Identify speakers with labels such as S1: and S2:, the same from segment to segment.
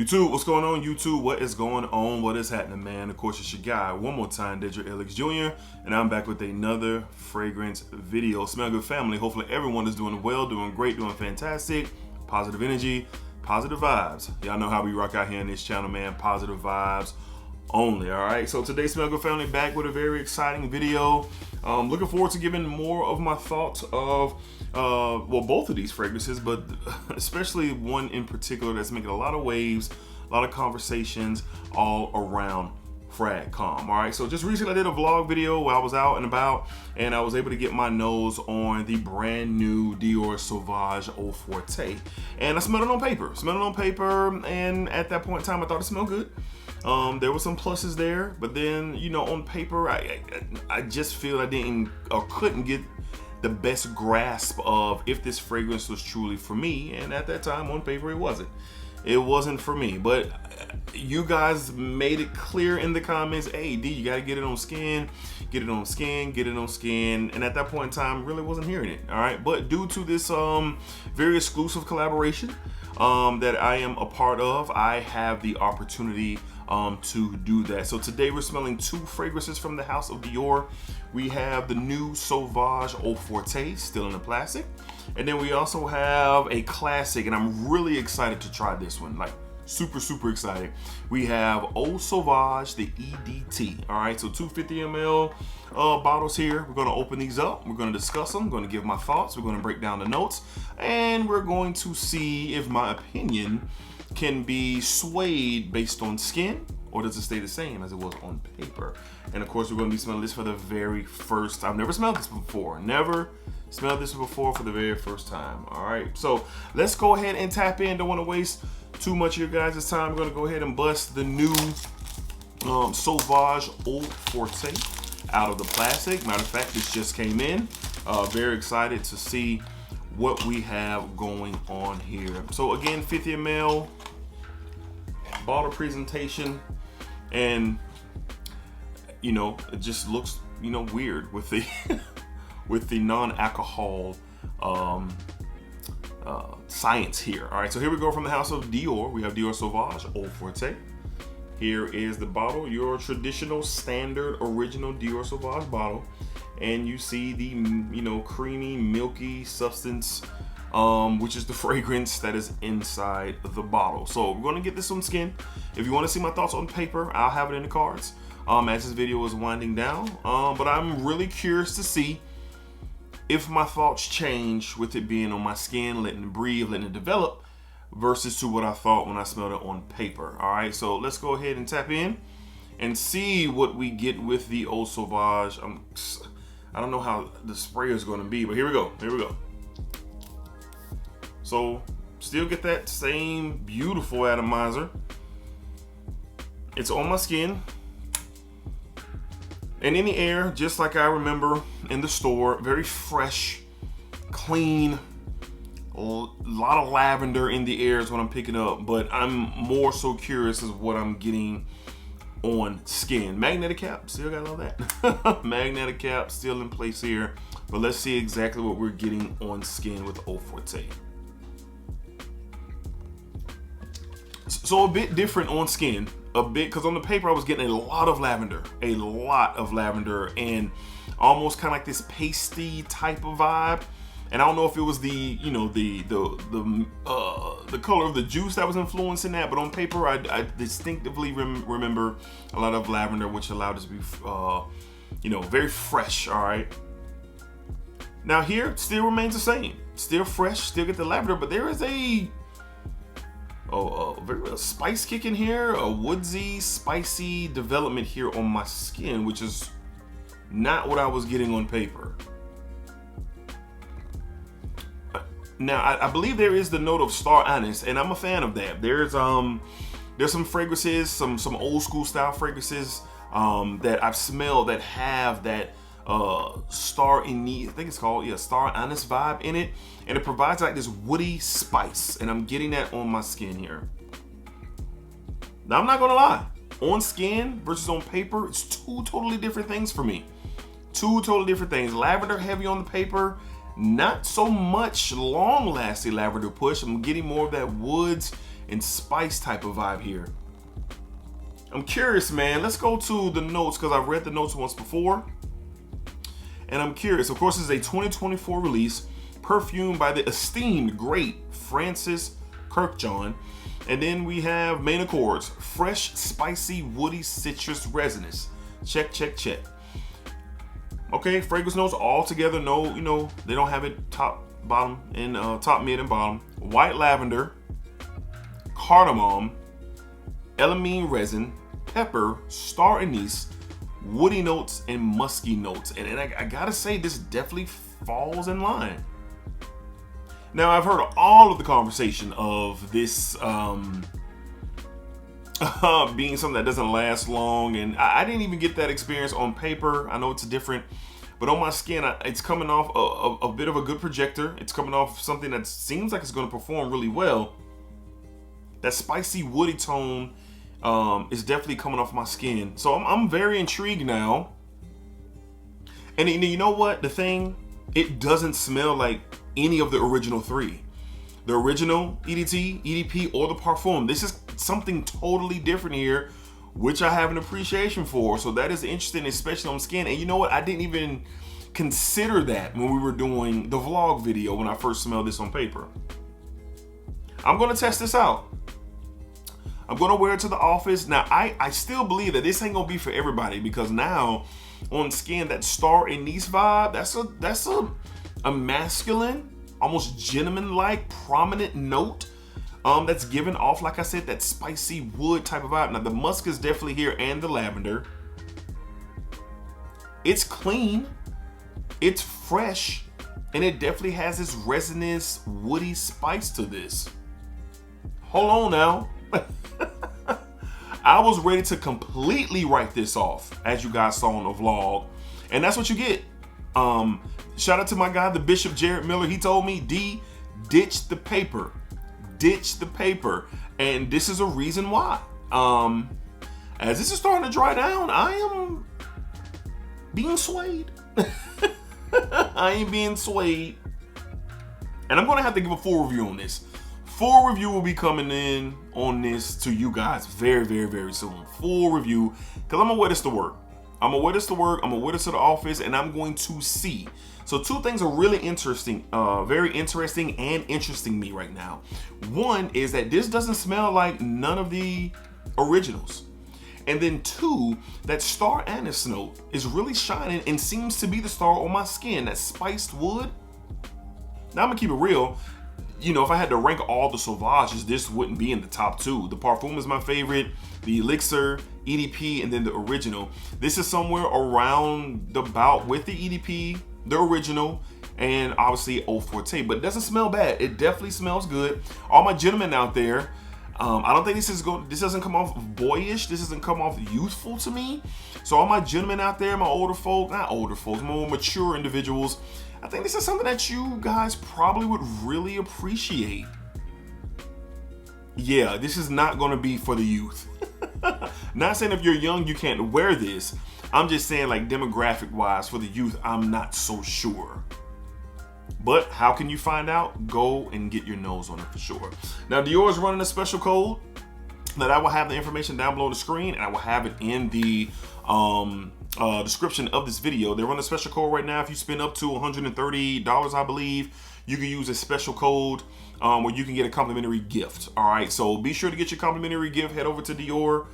S1: YouTube, what's going on? YouTube, what is going on? What is happening, man? Of course, it's your guy, one more time, DEDRICKHJR, and I'm back with another fragrance video. Smell good, family. Hopefully everyone is doing well, doing great, doing fantastic. Positive energy, positive vibes. Y'all know how we rock out here on this channel, man. Positive vibes only. All right, so today, Smell Good family, back with a very exciting video. Looking forward to giving more of my thoughts of well, both of these fragrances, but especially one in particular that's making a lot of waves, a lot of conversations all around FragCom. All right, so just recently I did a vlog video where I was out and about, and I was able to get my nose on the brand new Dior Sauvage Eau Forte, and I smelled it on paper. And at that point in time, I thought it smelled good. There were some pluses there, but then, you know, on paper, I just feel I didn't or couldn't get the best grasp of if this fragrance was truly for me. And at that time, on paper, it wasn't. It wasn't for me. But you guys made it clear in the comments, hey, D, you gotta get it on skin, get it on skin, get it on skin. And at that point in time, really wasn't hearing it. All right, but due to this very exclusive collaboration that I am a part of, I have the opportunity to do that. So today we're smelling two fragrances from the house of Dior. We have the new Sauvage Eau Forte, still in the plastic, and then we also have a classic, and I'm really excited to try this one, like super excited. We have Eau Sauvage, the EDT. All right, so 250 ml bottles here. We're gonna open these up, we're gonna discuss them, I'm gonna give my thoughts, we're gonna break down the notes, and we're going to see if my opinion can be swayed based on skin, or does it stay the same as it was on paper? And of course, we're going to be smelling this for the very first time. I've never smelled this before. Never smelled this before for the very first time. All right, so let's go ahead and tap in. Don't want to waste too much of your guys' time. We're going to go ahead and bust the new Sauvage Eau Forte out of the plastic. Matter of fact, this just came in. Very excited to see what we have going on here. So again, 50 ml bottle presentation, and you know, it just looks, you know, weird with the with the non-alcohol science here. All right, so here we go from the house of Dior. We have Dior Sauvage Eau Forte. Here is the bottle, your traditional standard original Dior Sauvage bottle, and you see the, you know, creamy milky substance, which is the fragrance that is inside the bottle. So we're gonna get this on skin. If you want to see my thoughts on paper, I'll have it in the cards as this video is winding down. But I'm really curious to see if my thoughts change with it being on my skin, letting it breathe, letting it develop, versus to what I thought when I smelled it on paper. All right, so let's go ahead and tap in and see what we get with the Eau Sauvage. I don't know how the spray is going to be, but here we go. So still get that same beautiful atomizer. It's on my skin and in the air, just like I remember in the store. Very fresh, clean, a lot of lavender in the air is what I'm picking up, but I'm more so curious as what I'm getting on skin. Magnetic cap, still gotta love that. Magnetic cap still in place here, but let's see exactly what we're getting on skin with Eau Forte. So a bit different on skin, a bit, because on the paper I was getting a lot of lavender, and almost kind of like this pasty type of vibe. And I don't know if it was the, you know, the color of the juice that was influencing that, but on paper I distinctively remember a lot of lavender, which allowed it to be, you know, very fresh. All right. Now here, still remains the same, still fresh, still get the lavender, but there is a very spice kick in here, a woodsy, spicy development here on my skin, which is not what I was getting on paper. Now, I believe there is the note of star anise, and I'm a fan of that. There's some fragrances, some old school style fragrances that I've smelled that have that star anise, I think it's called, yeah, star anise vibe in it, and it provides like this woody spice, and I'm getting that on my skin here. Now, I'm not gonna lie, on skin versus on paper, it's two totally different things for me. Two totally different things. Lavender heavy on the paper, not so much long-lasting lavender push. I'm getting more of that woods and spice type of vibe here. I'm curious, man. Let's go to the notes because I've read the notes once before. And I'm curious. Of course, this is a 2024 release. Perfume by the esteemed, great Francis Kirkjohn. And then we have main accords. Fresh, spicy, woody, citrus, resinous. Check, check, check. Okay, fragrance notes all together. No, you know, they don't have it top, bottom, and top, mid, and bottom. White lavender, cardamom, elamine resin, pepper, star anise, woody notes, and musky notes. And I gotta say, this definitely falls in line. Now, I've heard all of the conversation of this being something that doesn't last long, and I didn't even get that experience on paper. I know it's different, but on my skin, it's coming off a bit of a good projector. It's coming off something that seems like it's going to perform really well. That spicy woody tone is definitely coming off my skin, so I'm very intrigued now. And you know what? The thing, it doesn't smell like any of the original three. The original EDT, EDP, or the Parfum. This is something totally different here, which I have an appreciation for. So that is interesting, especially on skin. And you know what? I didn't even consider that when we were doing the vlog video when I first smelled this on paper. I'm going to test this out. I'm going to wear it to the office. Now, I still believe that this ain't going to be for everybody, because now on skin, that star anise vibe, that's a masculine, almost gentleman-like, prominent note that's given off, like I said, that spicy wood type of vibe. Now, the musk is definitely here, and the lavender. It's clean, it's fresh, and it definitely has this resinous, woody spice to this. Hold on now. I was ready to completely write this off, as you guys saw in the vlog, and that's what you get. Shout out to my guy, the Bishop Jared Miller. He told me, D, ditch the paper. Ditch the paper. And this is a reason why. As this is starting to dry down, I am being swayed. I am being swayed. And I'm going to have to give a full review on this. Full review will be coming in on this to you guys very, very, very soon. Full review, because I'm going to wear this to work. I'm going to wear this to work. I'm going to wear this to the office, and I'm going to see. So two things are really interesting, very interesting and interesting me right now. One is that this doesn't smell like none of the originals. And then two, that star anise note is really shining and seems to be the star on my skin, that spiced wood. Now I'm gonna keep it real. You know, if I had to rank all the Sauvages, this wouldn't be in the top two. The Parfum is my favorite, the Elixir, EDP, and then the original. This is somewhere around the bout with the EDP, the original, and obviously Eau Forte, but it doesn't smell bad. It definitely smells good. All my gentlemen out there, I don't think this doesn't come off boyish. This doesn't come off youthful to me. So all my gentlemen out there, my older folk, not older folks, more mature individuals, I think this is something that you guys probably would really appreciate. Yeah, this is not going to be for the youth. Not saying if you're young, you can't wear this. I'm just saying, like, demographic wise, for the youth, I'm not so sure. But how can you find out? Go and get your nose on it for sure. Now, Dior is running a special code that I will have the information down below the screen, and I will have it in the description of this video. They're running a special code right now. If you spend up to $130, I believe, you can use a special code where you can get a complimentary gift. All right, so be sure to get your complimentary gift. Head over to Dior.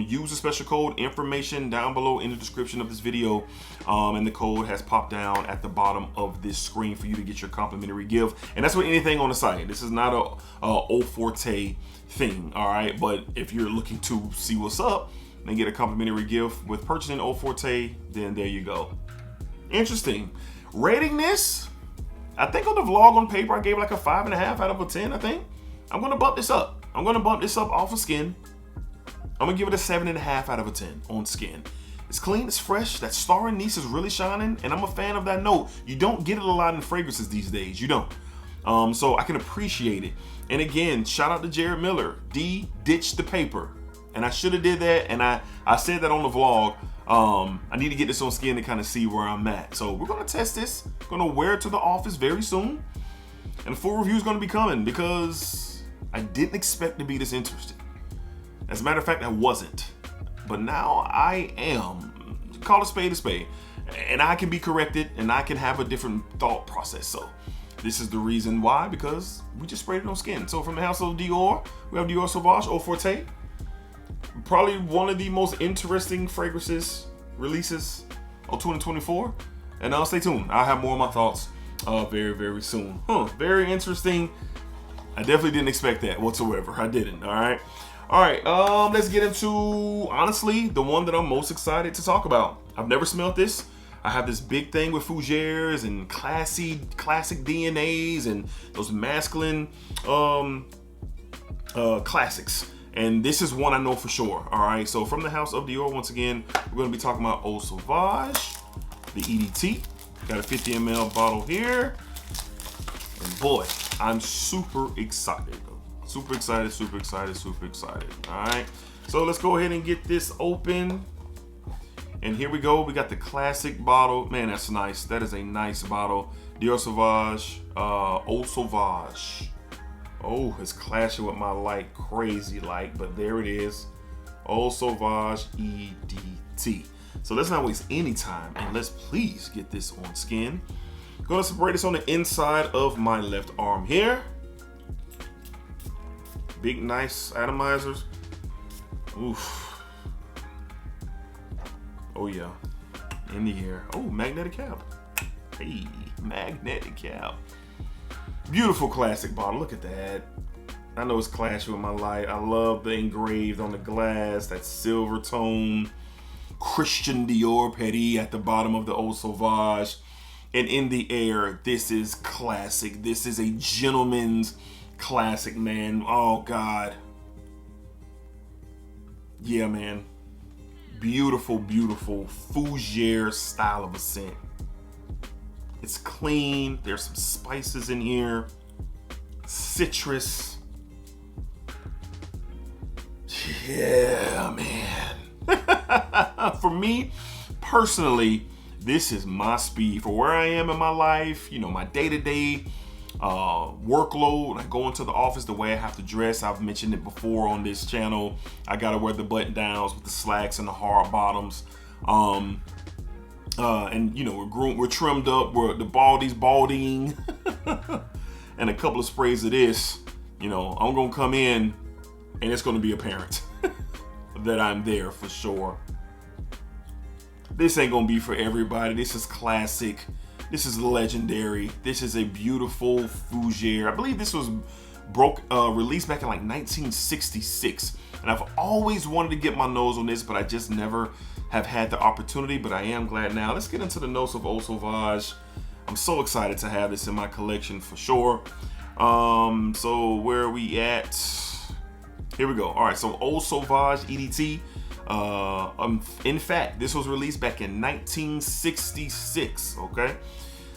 S1: Use the special code, information down below in the description of this video, and the code has popped down at the bottom of this screen for you to get your complimentary gift. And that's with anything on the site. This is not a Eau Forte thing, all right? But if you're looking to see what's up and get a complimentary gift with purchasing Eau Forte, then there you go. Interesting. Rating this, I think on the vlog on paper I gave like a 5.5 out of a 10. I think I'm gonna bump this up. I'm gonna bump this up off of skin. I'm gonna give it a 7.5 out of a 10 on skin. It's clean, it's fresh. That star anise is really shining, and I'm a fan of that note. You don't get it a lot in fragrances these days. You don't. So I can appreciate it. And again, shout out to Jared Miller. D, ditch the paper. And I should have did that, and I said that on the vlog. I need to get this on skin to kind of see where I'm at. So we're gonna test this. Gonna wear it to the office very soon. And the full review is gonna be coming because I didn't expect to be this interested. As a matter of fact, I wasn't. But now I am. Call a spade, and I can be corrected, and I can have a different thought process. So this is the reason why, because we just sprayed it on skin. So from the house of Dior, we have Dior Sauvage Eau Forte. Probably one of the most interesting fragrances releases of 2024. And stay tuned. I'll have more of my thoughts very, very soon. Very interesting. I definitely didn't expect that whatsoever. I didn't. All right. Let's get into, honestly, the one that I'm most excited to talk about. I've never smelled this. I have this big thing with fougères and classic DNAs and those masculine classics. And this is one I know for sure. All right. So from the house of Dior, once again, we're going to be talking about Eau Sauvage, the EDT. Got a 50 ml bottle here. And boy, I'm super excited. Super excited. All right. So let's go ahead and get this open. And here we go. We got the classic bottle. Man, that's nice. That is a nice bottle. Dior Sauvage, Eau Sauvage. Oh, it's clashing with my light, crazy light, but there it is. Eau Sauvage EDT. So let's not waste any time, and let's please get this on skin. Gonna separate this on the inside of my left arm here. Big, nice atomizers. Oof. Oh yeah, in the air. Oh, magnetic cap. Hey, magnetic cap. Beautiful classic bottle. Look at that. I know it's clashing with my light. I love the engraved on the glass, that silver tone. Christian Dior petty at the bottom of the Eau Sauvage. And in the air, this is classic. This is a gentleman's classic, man. Oh, God. Yeah, man. Beautiful, beautiful fougère style of a scent. It's clean. There's some spices in here. Citrus. Yeah, man. For me, personally, this is my speed. For where I am in my life, you know, my day-to-day workload. I go into the office, the way I have to dress. I've mentioned it before on this channel. I gotta wear the button downs with the slacks and the hard bottoms. And you know, we're trimmed up, the baldy's balding, and a couple of sprays of this. You know, I'm gonna come in, and it's gonna be apparent that I'm there for sure. This ain't gonna be for everybody. This is classic. This is legendary. This is a beautiful fougère. I believe this was released back in like 1966, and I've always wanted to get my nose on this, but I just never have had the opportunity, but I am glad now. Let's get into the notes of Eau Sauvage. I'm so excited to have this in my collection for sure. So where are we at? Here we go. All right, so Eau Sauvage EDT. In fact, this was released back in 1966, okay?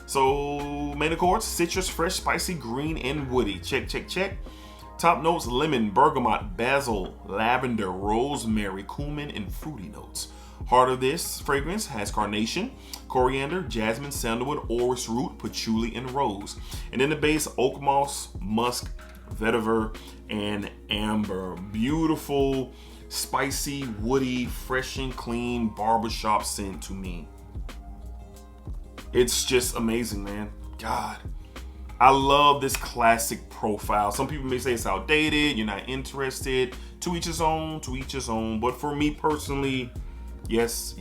S1: So main accords, citrus, fresh, spicy, green, and woody. Check, check, check. Top notes, lemon, bergamot, basil, lavender, rosemary, cumin, and fruity notes. Heart of this fragrance has carnation, coriander, jasmine, sandalwood, orris root, patchouli, and rose. And in the base, oak moss, musk, vetiver, and amber. Beautiful, spicy, woody, fresh and clean barbershop scent to me. It's just amazing, man. God, I love this classic profile. Some people may say it's outdated, you're not interested. To each his own, to each his own. But for me personally, yes.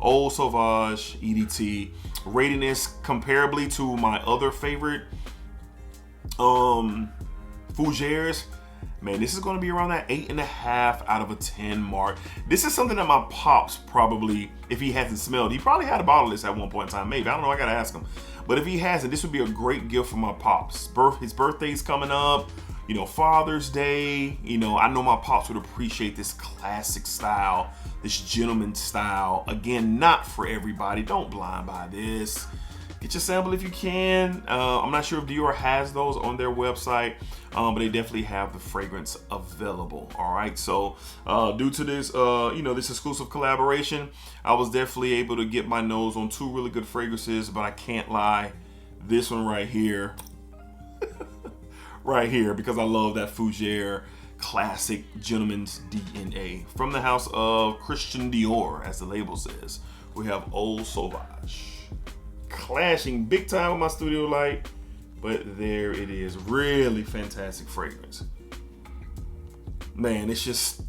S1: Eau Sauvage EDT. Rating this comparably to my other favorite fougères. Man, this is going to be around that 8.5 out of a 10 mark. This is something that my pops probably, if he hasn't smelled, he probably had a bottle of this at one point in time. Maybe, I don't know, I gotta ask him. But if he hasn't, this would be a great gift for my pops. His birthday's coming up, you know, Father's Day. You know, I know my pops would appreciate this classic style, this gentleman style. Again, not for everybody. Don't blind buy this. Get your sample if you can. I'm not sure if Dior has those on their website, but they definitely have the fragrance available. All right, so due to this, you know, this exclusive collaboration, I was definitely able to get my nose on two really good fragrances, but I can't lie, this one right here right here because I love that fougere classic gentleman's DNA. From the house of Christian Dior, as the label says, we have Eau Sauvage. Clashing big time with my studio light, but there it is. Really fantastic fragrance. Man, it's just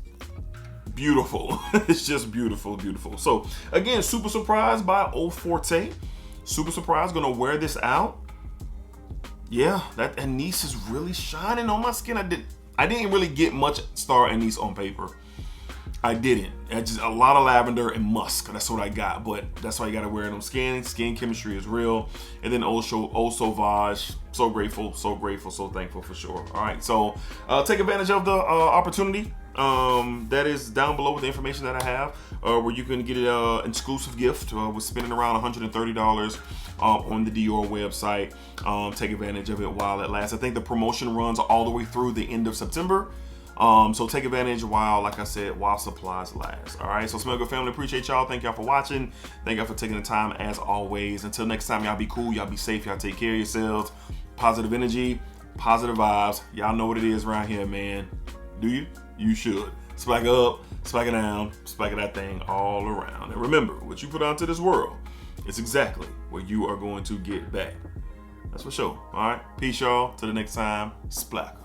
S1: beautiful. It's just beautiful, beautiful. So again, super surprised by Eau Forte. Super surprised, gonna wear this out. Yeah, that anise is really shining on my skin. I didn't really get much star anise on paper. I didn't. It's just a lot of lavender and musk. That's what I got, but that's why you gotta wear it on skin. Skin chemistry is real. And then Eau Sauvage. So grateful, so grateful, so thankful for sure. All right, so take advantage of the opportunity that is down below with the information that I have, where you can get an exclusive gift. We're spending around $130 on the Dior website. Take advantage of it while it lasts. I think the promotion runs all the way through the end of September. So take advantage while, like I said, while supplies last. All right, so Smell Good family, appreciate y'all. Thank y'all for watching. Thank y'all for taking the time as always. Until next time, y'all be cool, y'all be safe, y'all take care of yourselves. Positive energy, positive vibes. Y'all know what it is around here, man. Do you? You should. Spike up, spike it down, spike that thing all around. And remember, what you put out to this world is exactly what you are going to get back. That's for sure. All right, peace y'all. Till the next time, splacker.